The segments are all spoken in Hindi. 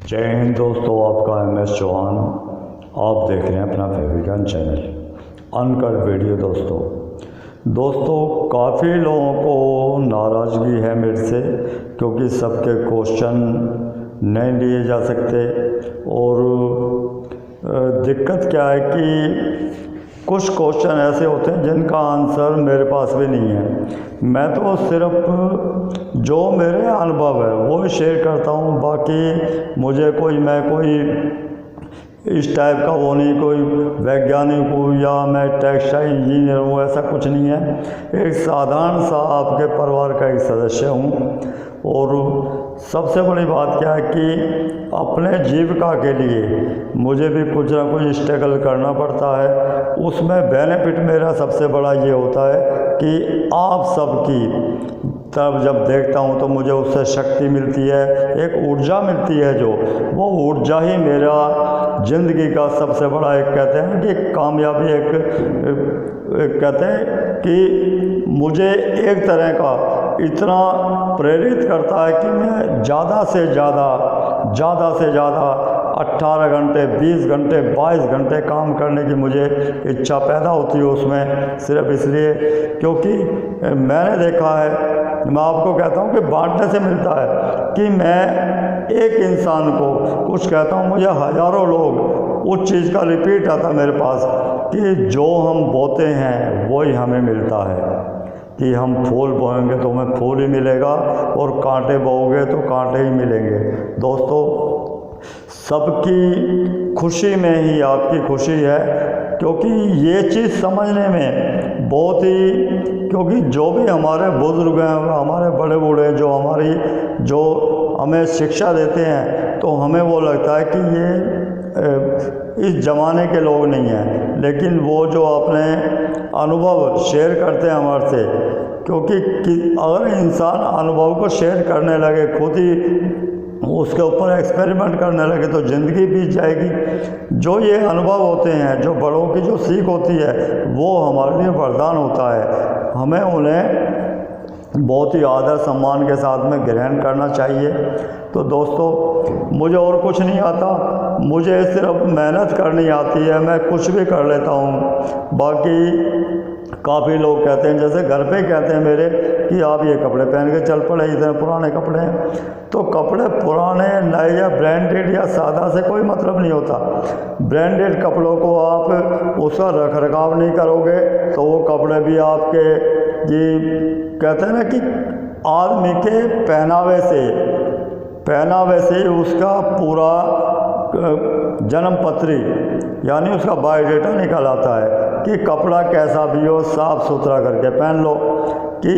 जय हिंद दोस्तों, आपका MS चौहान। आप देख रहे हैं अपना फेविकन चैनल अनकट वीडियो। दोस्तों काफ़ी लोगों को नाराज़गी है मेरे से, क्योंकि सबके क्वेश्चन नहीं लिए जा सकते। और दिक्कत क्या है कि कुछ क्वेश्चन ऐसे होते हैं जिनका आंसर मेरे पास भी नहीं है। मैं तो सिर्फ जो मेरे अनुभव है वो ही शेयर करता हूँ। बाकी मैं कोई इस टाइप का वो नहीं, कोई वैज्ञानिक हूँ या मैं टेक्सटाइल इंजीनियर हूँ, ऐसा कुछ नहीं है। एक साधारण सा आपके परिवार का एक सदस्य हूँ। और सबसे बड़ी बात क्या है कि अपने जीविका के लिए मुझे भी कुछ ना कुछ स्ट्रगल करना पड़ता है। उसमें बेनिफिट मेरा सबसे बड़ा ये होता है कि आप सबकी तब जब देखता हूँ तो मुझे उससे शक्ति मिलती है, एक ऊर्जा मिलती है। जो वो ऊर्जा ही मेरा ज़िंदगी का सबसे बड़ा एक कहते हैं कि कामयाबी एक कहते हैं कि मुझे एक तरह का इतना प्रेरित करता है कि मैं ज़्यादा से ज़्यादा 18 घंटे 20 घंटे 22 घंटे काम करने की मुझे इच्छा पैदा होती है उसमें, सिर्फ इसलिए क्योंकि मैंने देखा है, मैं आपको कहता हूँ कि बांटने से मिलता है। कि मैं एक इंसान को कुछ कहता हूँ, मुझे हज़ारों लोग उस चीज़ का रिपीट आता मेरे पास कि जो हम बोते हैं वही हमें मिलता है। कि हम फूल बोएंगे तो हमें फूल ही मिलेगा, और कांटे बोओगे तो कांटे ही मिलेंगे। दोस्तों सबकी खुशी में ही आपकी खुशी है, क्योंकि ये चीज़ समझने में बहुत ही, क्योंकि जो भी हमारे बुज़ुर्ग हैं, हमारे बड़े बूढ़े जो हमें शिक्षा देते हैं, तो हमें वो लगता है कि ये इस ज़माने के लोग नहीं हैं, लेकिन वो जो अपने अनुभव शेयर करते हैं हमारे से। क्योंकि अगर इंसान अनुभव को शेयर करने लगे, खुद ही उसके ऊपर एक्सपेरिमेंट करने लगे, तो ज़िंदगी बीत जाएगी। जो ये अनुभव होते हैं, जो बड़ों की जो सीख होती है, वो हमारे लिए वरदान होता है। हमें उन्हें बहुत ही आदर सम्मान के साथ में ग्रहण करना चाहिए। तो दोस्तों मुझे और कुछ नहीं आता, मुझे सिर्फ मेहनत करनी आती है, मैं कुछ भी कर लेता हूँ। बाकी काफ़ी लोग कहते हैं, जैसे घर पे कहते हैं मेरे, कि आप ये कपड़े पहन के चल पड़े, इतने पुराने कपड़े हैं। तो कपड़े पुराने नए या ब्रांडेड या सादा से कोई मतलब नहीं होता। ब्रांडेड कपड़ों को आप उसका रख रखाव नहीं करोगे तो वो कपड़े भी आपके ये कहते हैं ना कि आदमी के पहनावे से उसका पूरा जन्म पत्री यानी उसका बायोडाटा निकल आता है कि कपड़ा कैसा भी हो साफ़ सुथरा करके पहन लो। कि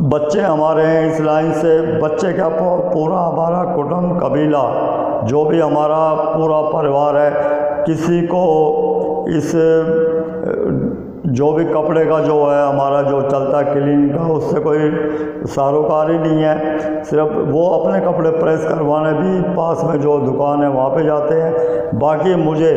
बच्चे हमारे हैं इस लाइन से, बच्चे क्या पूरा हमारा कुटुंब कबीला जो भी हमारा पूरा परिवार है, किसी को इस जो भी कपड़े का जो है हमारा जो चलता क्लीनिंग का, उससे कोई सारोकार ही नहीं है। सिर्फ वो अपने कपड़े प्रेस करवाने भी पास में जो दुकान है वहाँ पे जाते हैं। बाकी मुझे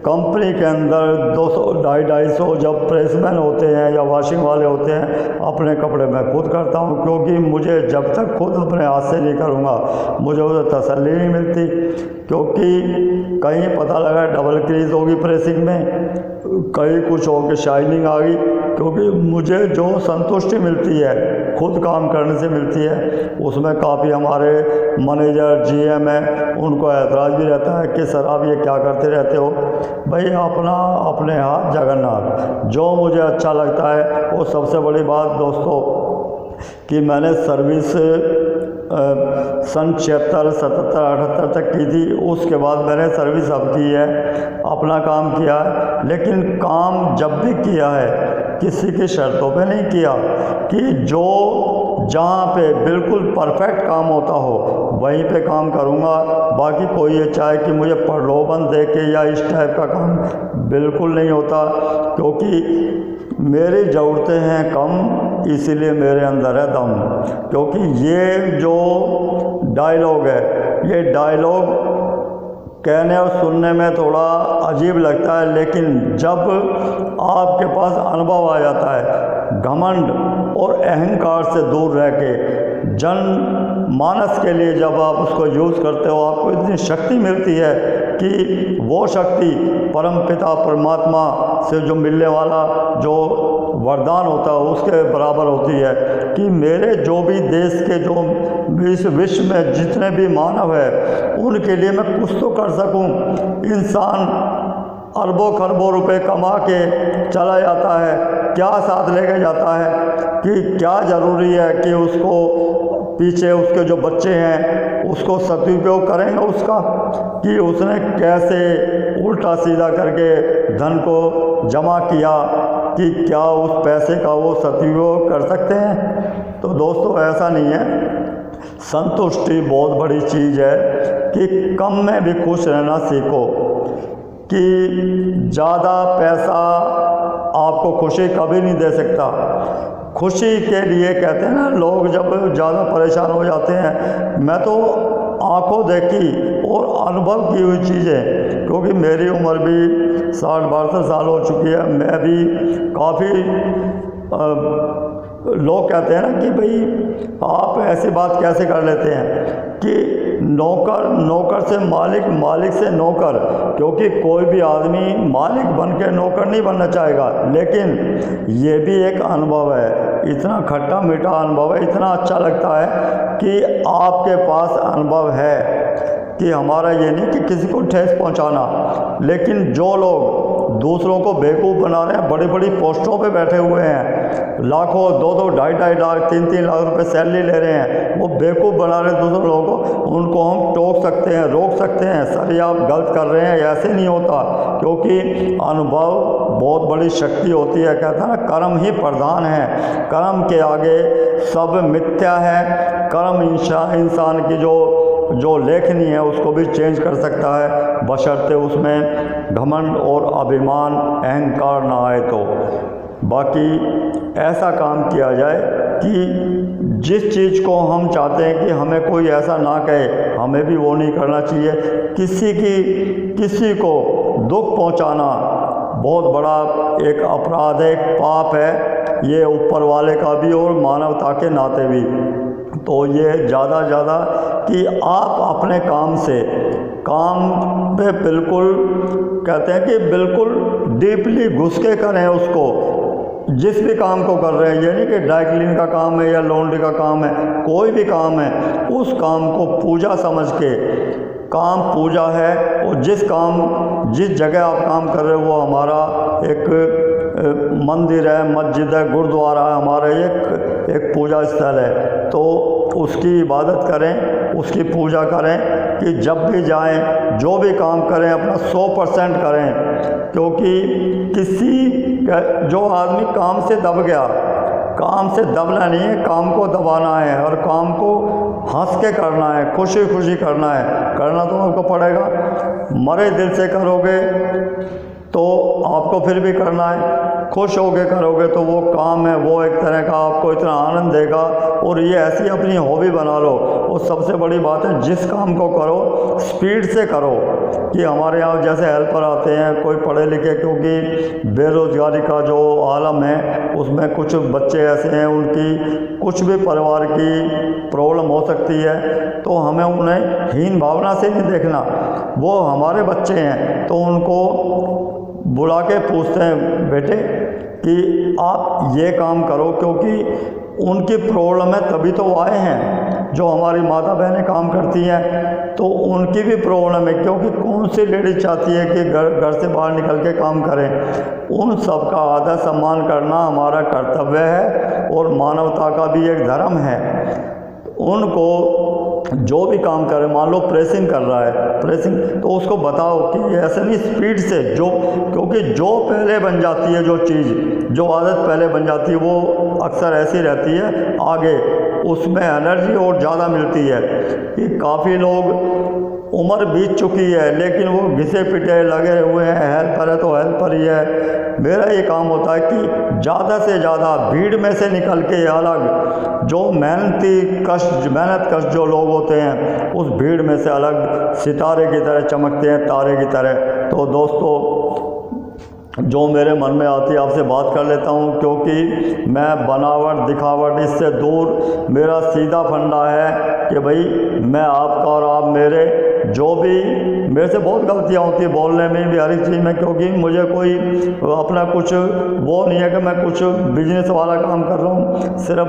कंपनी के अंदर 200-250 जब प्रेसमैन होते हैं या वॉशिंग वाले होते हैं, अपने कपड़े मैं खुद करता हूँ। क्योंकि मुझे जब तक खुद अपने हाथ से नहीं करूँगा मुझे उसे तसल्ली नहीं मिलती। क्योंकि कहीं पता लगा डबल क्रीज होगी प्रेसिंग में, कहीं कुछ हो के शाइनिंग आ गई। क्योंकि मुझे जो संतुष्टि मिलती है खुद काम करने से मिलती है, उसमें काफ़ी हमारे मैनेजर GM है, उनको ऐतराज़ भी रहता है कि सर आप ये क्या करते रहते हो। भाई अपने हाथ जगन्नाथ, जो मुझे अच्छा लगता है वो सबसे बड़ी बात। दोस्तों कि मैंने सर्विस सन 76, 77, 78 तक की थी। उसके बाद मैंने सर्विस अब की है, अपना काम किया है। लेकिन काम जब भी किया है किसी की शर्तों पे नहीं किया, कि जो जहाँ पे बिल्कुल परफेक्ट काम होता हो वहीं पे काम करूँगा। बाकी कोई ये चाहे कि मुझे प्रलोभन दे के या इस टाइप का काम बिल्कुल नहीं होता। क्योंकि मेरी ज़रूरतें हैं कम, इसीलिए मेरे अंदर है दम। क्योंकि ये जो डायलॉग है, ये डायलॉग कहने और सुनने में थोड़ा अजीब लगता है, लेकिन जब आपके पास अनुभव आ जाता है, घमंड और अहंकार से दूर रह के जनमानस के लिए जब आप उसको यूज़ करते हो आपको इतनी शक्ति मिलती है कि वो शक्ति परमपिता परमात्मा से जो मिलने वाला जो वरदान होता है उसके बराबर होती है कि मेरे जो भी देश के जो इस विश्व में जितने भी मानव है उनके लिए मैं कुछ तो कर सकूं। इंसान अरबों खरबों रुपए कमा के चला जाता है, क्या साथ लेके जाता है कि क्या ज़रूरी है कि उसको पीछे उसके जो बच्चे हैं उसको सदुपयोग करेंगे उसका, कि उसने कैसे उल्टा सीधा करके धन को जमा किया, कि क्या उस पैसे का वो सदुपयोग कर सकते हैं। तो दोस्तों ऐसा नहीं है। संतुष्टि बहुत बड़ी चीज़ है कि कम में भी खुश रहना सीखो, कि ज़्यादा पैसा आपको खुशी कभी नहीं दे सकता। खुशी के लिए कहते हैं ना लोग जब ज़्यादा परेशान हो जाते हैं, मैं तो आंखों देखी और अनुभव की हुई चीज़ें, क्योंकि मेरी उम्र भी 60-62 साल हो चुकी है, मैं भी काफ़ी लोग कहते हैं ना कि भाई आप ऐसी बात कैसे कर लेते हैं कि नौकर से मालिक, मालिक से नौकर, क्योंकि कोई भी आदमी मालिक बन के नौकर नहीं बनना चाहेगा। लेकिन ये भी एक अनुभव है, इतना खट्टा मीठा अनुभव है, इतना अच्छा लगता है कि आपके पास अनुभव है कि हमारा ये नहीं कि किसी को ठेस पहुंचाना। लेकिन जो लोग दूसरों को बेवकूफ़ बना रहे हैं, बड़ी बड़ी पोस्टों पे बैठे हुए हैं, लाखों 2-2, 2.5 लाख, 3-3 लाख रुपए सैलरी ले रहे हैं, वो बेवकूफ़ बना रहे हैं दूसरे लोगों को, उनको हम टोक सकते हैं, रोक सकते हैं, सर ये आप गलत कर रहे हैं, ऐसे नहीं होता। क्योंकि अनुभव बहुत बड़ी शक्ति होती है। कहता है ना कर्म ही प्रधान है, कर्म के आगे सब मिथ्या है। कर्म इंसान की जो लेखनी है उसको भी चेंज कर सकता है, बशर्ते उसमें घमंड और अभिमान अहंकार ना आए। तो बाकी ऐसा काम किया जाए कि जिस चीज़ को हम चाहते हैं कि हमें कोई ऐसा ना कहे, हमें भी वो नहीं करना चाहिए। किसी को दुख पहुंचाना बहुत बड़ा एक अपराध है, एक पाप है, ये ऊपर वाले का भी और मानवता के नाते भी। तो ये ज़्यादा कि आप अपने काम पे बिल्कुल कहते हैं कि बिल्कुल डीपली घुस के करें उसको, जिस भी काम को कर रहे हैं। ये नहीं कि ड्राई क्लीन का काम है या लॉन्ड्री का काम है, कोई भी काम है उस काम को पूजा समझ के, काम पूजा है। और जिस जगह आप काम कर रहे हो वो हमारा एक मंदिर है, मस्जिद है, गुरुद्वारा है, हमारा एक पूजा स्थल है। तो उसकी इबादत करें, उसकी पूजा करें कि जब भी जाएं, जो भी काम करें अपना 100% करें। क्योंकि जो आदमी काम से दब गया, काम से दबना नहीं है, काम को दबाना है और काम को हंस के करना है, खुशी खुशी करना है। करना तो आपको पड़ेगा, मरे दिल से करोगे तो आपको फिर भी करना है, खुश होके करोगे तो वो काम है, वो एक तरह का आपको इतना आनंद देगा। और ये ऐसी अपनी हॉबी बना लो। और सबसे बड़ी बात है, जिस काम को करो स्पीड से करो। कि हमारे यहाँ जैसे हेल्पर आते हैं कोई पढ़े लिखे, क्योंकि बेरोज़गारी का जो आलम है उसमें कुछ बच्चे ऐसे हैं उनकी कुछ भी परिवार की प्रॉब्लम हो सकती है, तो हमें उन्हें हीन भावना से नहीं देखना। वो हमारे बच्चे हैं तो उनको बुला के पूछते हैं, बेटे कि आप ये काम करो, क्योंकि उनकी प्रॉब्लम है तभी तो वो आए हैं। जो हमारी माता बहनें काम करती हैं तो उनकी भी प्रॉब्लम है, क्योंकि कौन सी लेडीज चाहती है कि घर से बाहर निकल के काम करें। उन सब का आदर सम्मान करना हमारा कर्तव्य है और मानवता का भी एक धर्म है। उनको जो भी काम करे, मान लो प्रेसिंग कर रहा है, प्रेसिंग, तो उसको बताओ कि ऐसे नहीं स्पीड से, क्योंकि जो पहले बन जाती है, जो चीज़, जो आदत पहले बन जाती है वो अक्सर ऐसी रहती है, आगे उसमें एनर्जी और ज़्यादा मिलती है। कि काफ़ी लोग उम्र बीत चुकी है लेकिन वो घिसे पिटे लगे हुए हैं, हेल्पर है तो हेल्पर ही है। मेरा ये काम होता है कि ज़्यादा से ज़्यादा भीड़ में से निकल के अलग, जो मेहनत कश जो लोग होते हैं उस भीड़ में से अलग सितारे की तरह चमकते हैं, तारे की तरह। तो दोस्तों जो मेरे मन में आती है आपसे बात कर लेता हूँ, क्योंकि मैं बनावट दिखावट इससे दूर, मेरा सीधा फंडा है कि भाई मैं आपका और आप मेरे। जो भी मेरे से बहुत गलतियाँ होती है बोलने में भी, हर एक चीज़ में, क्योंकि मुझे कोई अपना कुछ वो नहीं है कि मैं कुछ बिजनेस वाला काम कर रहा हूँ। सिर्फ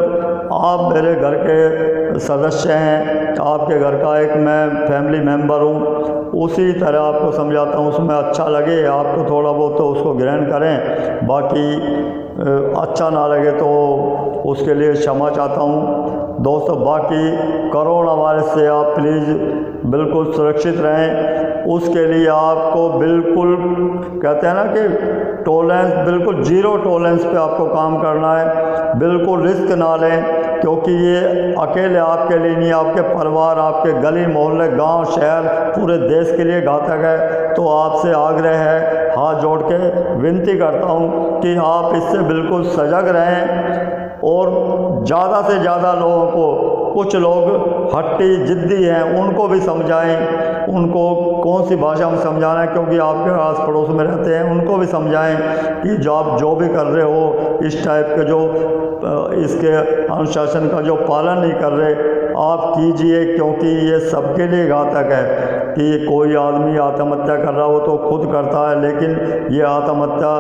आप मेरे घर के सदस्य हैं, आपके घर का एक मैं फैमिली मेम्बर हूँ, उसी तरह आपको समझाता हूँ। उसमें अच्छा लगे आपको थोड़ा बहुत तो उसको ग्रहण करें, बाकी अच्छा ना लगे तो उसके लिए क्षमा चाहता हूँ। दोस्तों बाकी कोरोना वायरस से आप प्लीज़ बिल्कुल सुरक्षित रहें, उसके लिए आपको बिल्कुल कहते हैं ना कि टॉलरेंस, बिल्कुल ज़ीरो टॉलरेंस पे आपको काम करना है। बिल्कुल रिस्क ना लें, क्योंकि ये अकेले आपके लिए नहीं, आपके परिवार, आपके गली मोहल्ले, गांव, शहर, पूरे देश के लिए घातक है। तो आपसे आग्रह है, हाथ जोड़ के विनती करता हूँ कि आप इससे बिल्कुल सजग रहें और ज़्यादा से ज़्यादा लोगों को, कुछ लोग हट्टी ज़िद्दी हैं, उनको भी समझाएं। उनको कौन सी भाषा में समझाना है, क्योंकि आपके आस पड़ोस में रहते हैं, उनको भी समझाएं कि जो आप जो भी कर रहे हो, इस टाइप के जो इसके अनुशासन का जो पालन नहीं कर रहे, आप कीजिए, क्योंकि ये सबके लिए घातक है। कि कोई आदमी आत्महत्या कर रहा हो तो खुद करता है, लेकिन ये आत्महत्या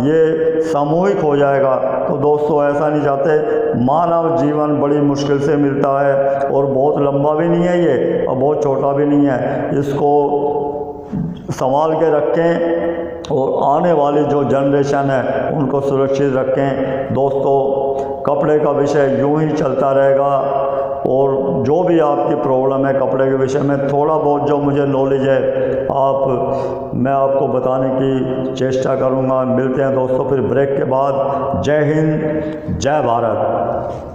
ये सामूहिक हो जाएगा। तो दोस्तों ऐसा नहीं चाहते। मानव जीवन बड़ी मुश्किल से मिलता है और बहुत लंबा भी नहीं है ये और बहुत छोटा भी नहीं है। इसको संभाल के रखें और आने वाली जो जनरेशन है उनको सुरक्षित रखें। दोस्तों कपड़े का विषय यूं ही चलता रहेगा और जो भी आपकी प्रॉब्लम है कपड़े के विषय में, थोड़ा बहुत जो मुझे नॉलेज है मैं आपको बताने की चेष्टा करूंगा। मिलते हैं दोस्तों फिर ब्रेक के बाद। जय हिंद, जय भारत।